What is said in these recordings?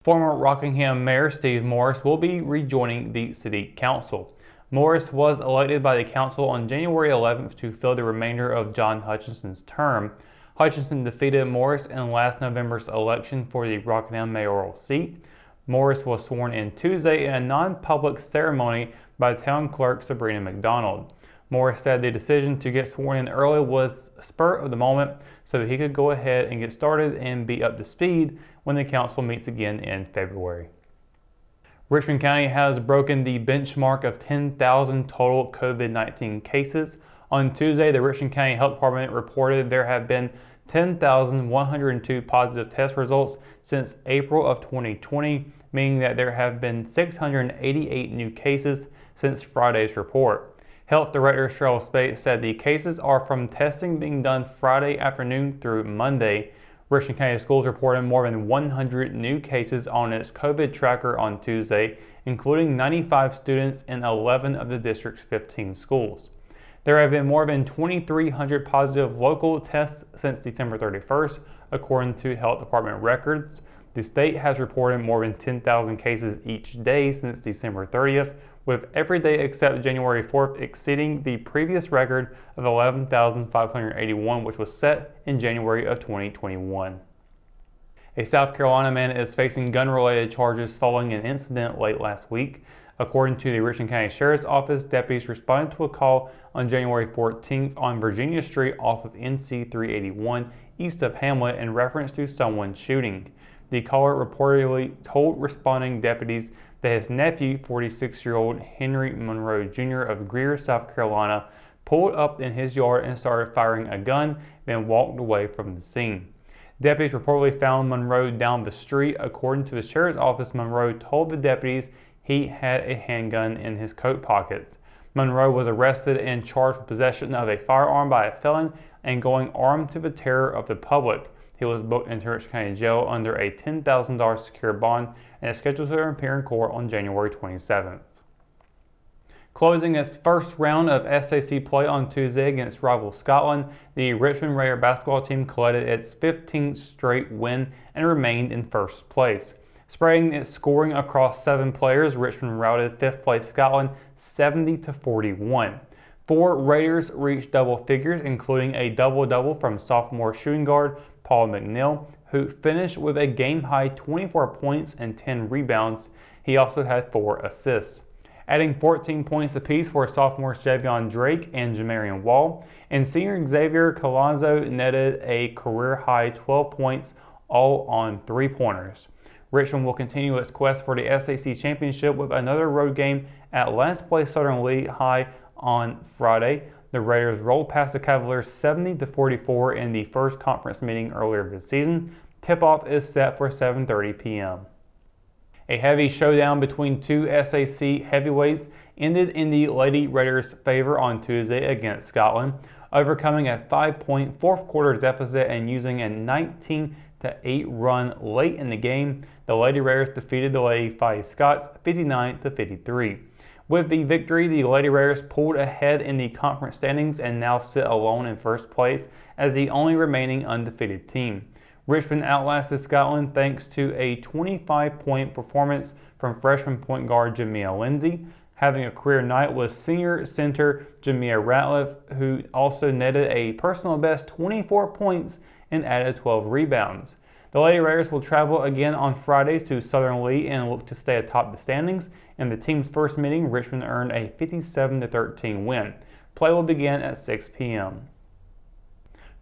Former Rockingham Mayor Steve Morris will be rejoining the City Council. Morris was elected by the Council on January 11th to fill the remainder of John Hutchinson's term. Hutchinson defeated Morris in last November's election for the Rockingham mayoral seat. Morris was sworn in Tuesday in a non-public ceremony by Town Clerk Sabrina McDonald. Morris said the decision to get sworn in early was spur of the moment so that he could go ahead and get started and be up to speed when the council meets again in February. Richmond County has broken the benchmark of 10,000 total COVID-19 cases. On Tuesday, the Richmond County Health Department reported there have been 10,102 positive test results since April of 2020, meaning that there have been 688 new cases since Friday's report. Health Director Cheryl Spate said the cases are from testing being done Friday afternoon through Monday. Richmond County Schools reported more than 100 new cases on its COVID tracker on Tuesday, including 95 students in 11 of the district's 15 schools. There have been more than 2,300 positive local tests since December 31st, according to Health Department records. The state has reported more than 10,000 cases each day since December 30th, with every day except January 4th exceeding the previous record of 11,581, which was set in January of 2021. A South Carolina man is facing gun-related charges following an incident late last week. According to the Richmond County Sheriff's Office, deputies responded to a call on January 14th on Virginia Street off of NC 381 east of Hamlet in reference to someone shooting. The caller reportedly told responding deputies that his nephew, 46-year-old Henry Monroe Jr. of Greer, South Carolina, pulled up in his yard and started firing a gun, then walked away from the scene. Deputies reportedly found Monroe down the street. According to the Sheriff's Office, Monroe told the deputies he had a handgun in his coat pockets. Monroe was arrested and charged with possession of a firearm by a felon and going armed to the terror of the public. He was booked into Richmond County Jail under a $10,000 secure bond and is scheduled to appear in court on January 27th. Closing its first round of SAC play on Tuesday against rival Scotland, the Richmond Raider basketball team collected its 15th straight win and remained in first place. Spreading its scoring across 7 players, Richmond routed 5th place Scotland 70-41. 4 Raiders reached double figures, including a double-double from sophomore shooting guard Paul McNeil, who finished with a game-high 24 points and 10 rebounds. He also had 4 assists. Adding 14 points apiece were sophomores Javion Drake and Jamarian Wall, and senior Xavier Colanzo netted a career-high 12 points, all on 3-pointers. Richmond will continue its quest for the SAC championship with another road game at last place Southern Lee High on Friday. The Raiders rolled past the Cavaliers 70-44 in the first conference meeting earlier this season. Tip-off is set for 7:30 p.m. A heavy showdown between 2 SAC heavyweights ended in the Lady Raiders' favor on Tuesday against Scotland, overcoming a 5-point fourth-quarter deficit and using a 19-8 run late in the game. The Lady Raiders defeated the Lady Fighting Scots 59-53. With the victory, the Lady Raiders pulled ahead in the conference standings and now sit alone in first place as the only remaining undefeated team. Richmond outlasted Scotland thanks to a 25-point performance from freshman point guard Jamia Lindsay. Having a career night was senior center Jamia Ratliff, who also netted a personal best 24 points and added 12 rebounds. The Lady Raiders will travel again on Friday to Southern Lee and look to stay atop the standings. In the team's first meeting, Richmond earned a 57-13 win. Play will begin at 6 p.m.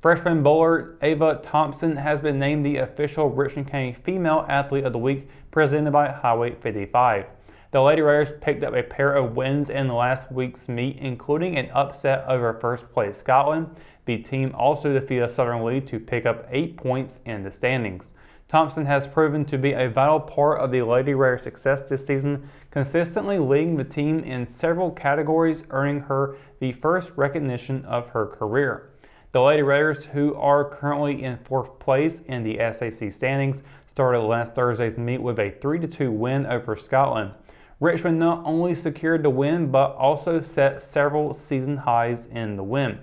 Freshman bowler Ava Thompson has been named the official Richmond County Female Athlete of the Week, presented by Highway 55. The Lady Raiders picked up a pair of wins in last week's meet, including an upset over first place Scotland. The team also defeated Southern Lee to pick up 8 points in the standings. Thompson has proven to be a vital part of the Lady Raiders' success this season, consistently leading the team in several categories, earning her the first recognition of her career. The Lady Raiders, who are currently in 4th place in the SAC standings, started last Thursday's meet with a 3-2 win over Scotland. Richmond not only secured the win, but also set several season highs in the win.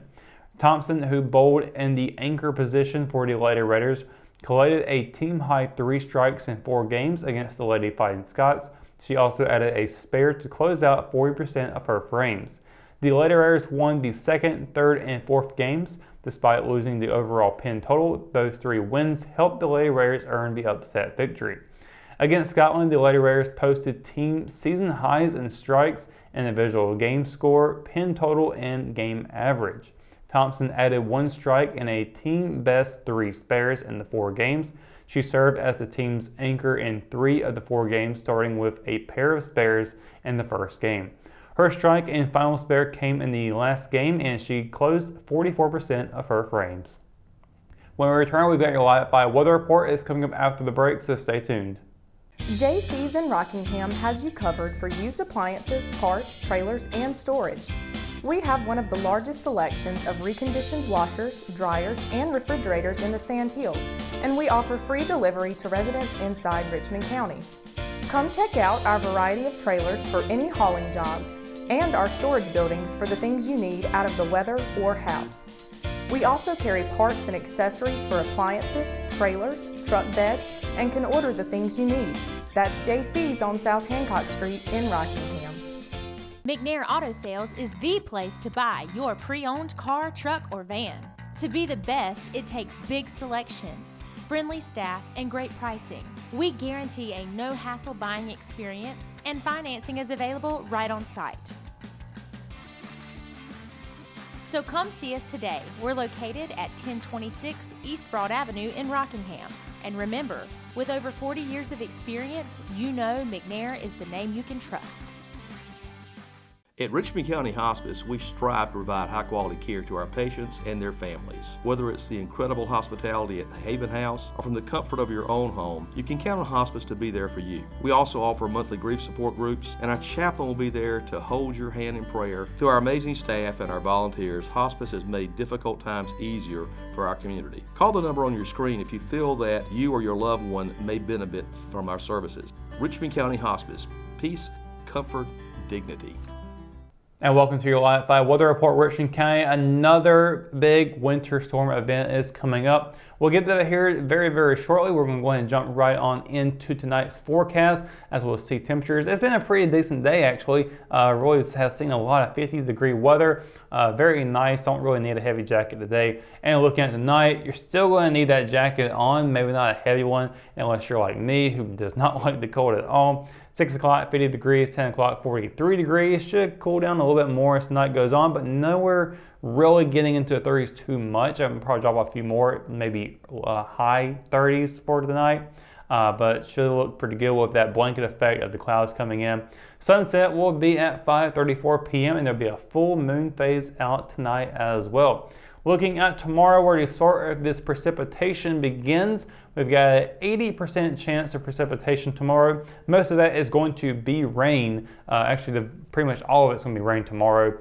Thompson, who bowled in the anchor position for the Lady Raiders, collected a team-high 3 strikes in 4 games against the Lady Fighting Scots. She also added a spare to close out 40% of her frames. The Lady Raiders won the 2nd, 3rd, and 4th games. Despite losing the overall pin total, those 3 wins helped the Lady Raiders earn the upset victory. Against Scotland, the Lady Raiders posted team season highs in strikes, individual game score, pin total, and game average. Thompson added 1 strike and a team best 3 spares in the 4 games. She served as the team's anchor in 3 of the 4 games, starting with a pair of spares in the first game. Her strike and final spare came in the last game, and she closed 44% of her frames. When we return, we've got your Live at 5 weather report. It's coming up after the break, so stay tuned. JC's in Rockingham has you covered for used appliances, parts, trailers, and storage. We have one of the largest selections of reconditioned washers, dryers, and refrigerators in the Sand Hills, and we offer free delivery to residents inside Richmond County. Come check out our variety of trailers for any hauling job and our storage buildings for the things you need out of the weather or house. We also carry parts and accessories for appliances, trailers, truck beds, and can order the things you need. That's JC's on South Hancock Street in Rockingham. McNair Auto Sales is the place to buy your pre-owned car, truck, or van. To be the best, it takes big selection, friendly staff, and great pricing. We guarantee a no-hassle buying experience, and financing is available right on site. So come see us today. We're located at 1026 East Broad Avenue in Rockingham. And remember, with over 40 years of experience, you know McNair is the name you can trust. At Richmond County Hospice, we strive to provide high-quality care to our patients and their families. Whether it's the incredible hospitality at the Haven House or from the comfort of your own home, you can count on Hospice to be there for you. We also offer monthly grief support groups, and our chaplain will be there to hold your hand in prayer. Through our amazing staff and our volunteers, Hospice has made difficult times easier for our community. Call the number on your screen if you feel that you or your loved one may benefit from our services. Richmond County Hospice. Peace, comfort, dignity. And welcome to your Live at 5 weather report, Richmond County. Another big winter storm event is coming up. We'll get to that here very, very shortly. We're going to go ahead and jump right on into tonight's forecast as we'll see temperatures. It's been a pretty decent day, actually. Really has seen a lot of 50-degree weather. Very nice. Don't really need a heavy jacket today. And looking at tonight, you're still going to need that jacket on. Maybe not a heavy one unless you're like me, who does not like the cold at all. 6 o'clock, 50 degrees, 10 o'clock, 43 degrees. Should cool down a little bit more as the night goes on, but nowhere really getting into the 30s too much. I would probably drop off a few more, maybe high 30s for tonight, but should look pretty good with that blanket effect of the clouds coming in. Sunset will be at 5:34 p.m. and there'll be a full moon phase out tonight as well. Looking at tomorrow, where the sort of this precipitation begins, we've got an 80% chance of precipitation tomorrow. Most of that is going to be rain. Actually, pretty much all of it's going to be rain tomorrow.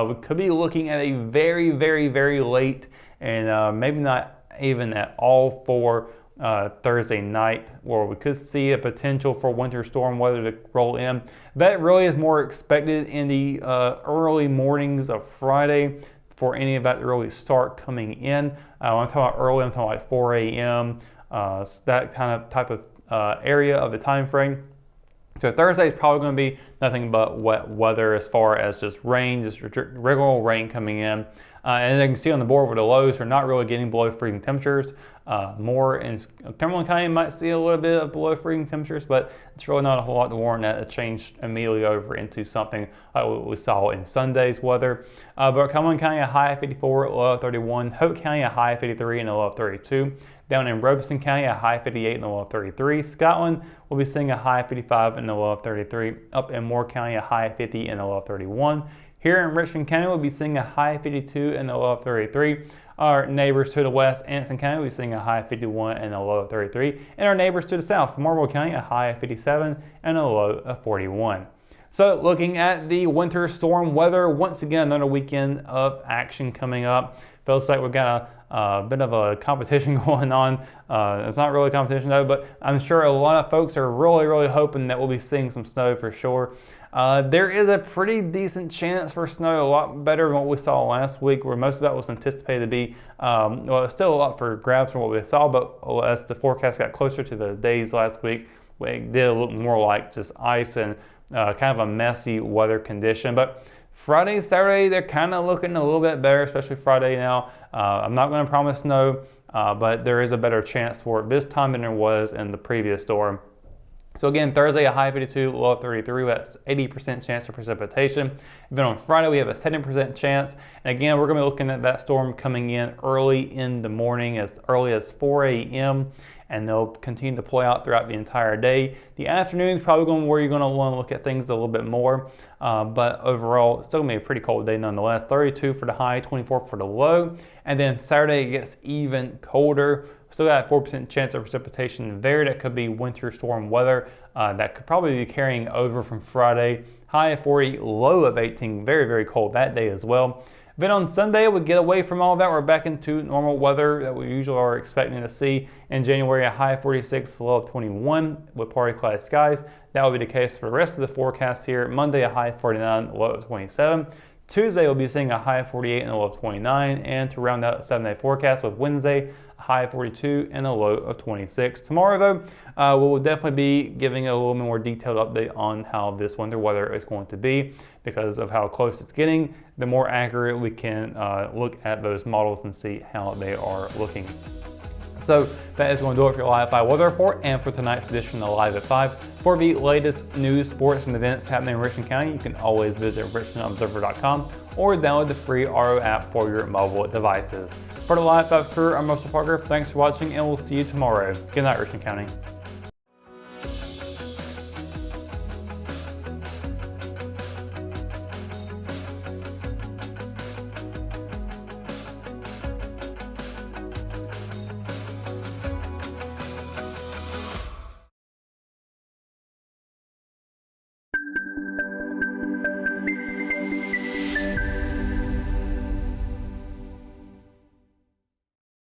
We could be looking at a very, very, very late and maybe not even at all for Thursday night, where we could see a potential for winter storm weather to roll in. That really is more expected in the early mornings of Friday for any of that to really start coming in. When I'm talking about early, I'm talking like 4 a.m., that kind of type of area of the time frame. So Thursday is probably going to be nothing but wet weather as far as just rain, just regular rain coming in. And as you can see on the board with the lows, we're not really getting below freezing temperatures. More in Cumberland County might see a little bit of below freezing temperatures, but it's really not a whole lot to warrant that to change immediately over into something like what we saw in Sunday's weather. But Cumberland County, a high of 54, low of 31. Hope County, a high of 53 and a low of 32. Down in Robeson County, a high of 58 and a low of 33. Scotland will be seeing a high of 55 and a low of 33. Up in Moore County, a high of 50 and a low of 31. Here in Richmond County, we'll be seeing a high of 52 and a low of 33. Our neighbors to the west, Anson County, will be seeing a high of 51 and a low of 33. And our neighbors to the south, Marlborough County, a high of 57 and a low of 41. So looking at the winter storm weather, once again, another weekend of action coming up. Feels like we've got a bit of a competition going on. It's not really a competition though, but I'm sure a lot of folks are really hoping that we'll be seeing some snow for sure. There is a pretty decent chance for snow, a lot better than what we saw last week, where most of that was anticipated to be, well, it's still a lot for grabs from what we saw, but as the forecast got closer to the days last week, it did look more like just ice and kind of a messy weather condition. But Friday, Saturday, they're kind of looking a little bit better, especially Friday now. I'm not going to promise snow, but there is a better chance for it this time than there was in the previous storm. So again, Thursday a high 52, low of 33, that's 80% chance of precipitation. Then on Friday we have a 70% chance. And again, we're going to be looking at that storm coming in early in the morning, as early as 4 a.m. and they'll continue to play out throughout the entire day. The afternoon is probably going to be where you're going to want to look at things a little bit more. But overall, it's still going to be a pretty cold day nonetheless. 32 for the high, 24 for the low. And then Saturday it gets even colder. Still got a 4% chance of precipitation there. That could be winter storm weather. That could probably be carrying over from Friday. High of 40, low of 18. Very cold that day as well. Then on Sunday, we get away from all of that. We're back into normal weather that we usually are expecting to see. In January, a high of 46, low of 21 with partly cloudy skies. That will be the case for the rest of the forecast here. Monday, a high of 49, low of 27. Tuesday, we'll be seeing a high of 48 and a low of 29. And to round out a 7-day forecast with Wednesday, a high of 42 and a low of 26. Tomorrow, though, we will definitely be giving a little more detailed update on how this winter weather is going to be, because of how close it's getting. The more accurate we can look at those models and see how they are looking. So that is going to do it for your Live at 5 weather report and for tonight's edition of Live at 5. For the latest news, sports, and events happening in Richmond County, you can always visit richmondobserver.com or download the free RO app for your mobile devices. For the Live at 5 crew, I'm Russell Parker. Thanks for watching, and we'll see you tomorrow. Good night, Richmond County.